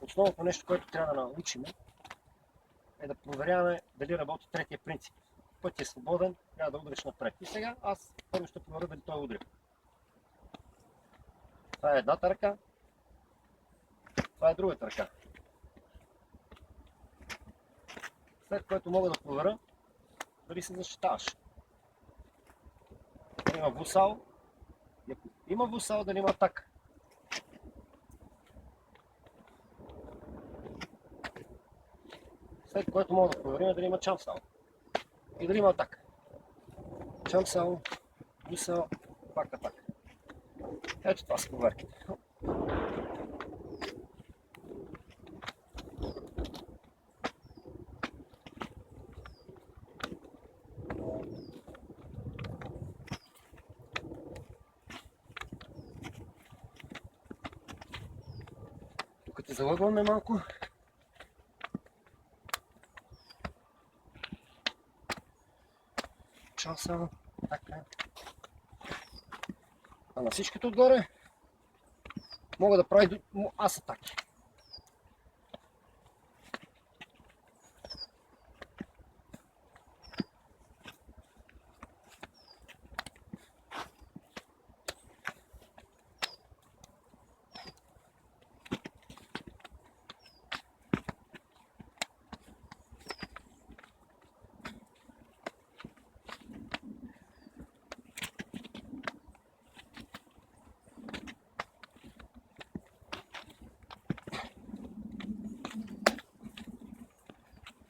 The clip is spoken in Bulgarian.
основното нещо, което трябва да научим, е да проверяваме дали работи третия принцип. Пътят е свободен, трябва да удриш напред. И сега аз първо ще проверя дали той удря. Това е едната ръка, това е другата ръка. След което мога да проверя дали се защитаваш. Дали има вусал, има вусал, дали има атака. След което мога да проверим дали има чамсал и дали има атака. Чамсал, вусал, пак атака. Ето това са проверките. Тук те залъгваме малко. Чамсал, така. А на всичките отгоре мога да правя аз атаки.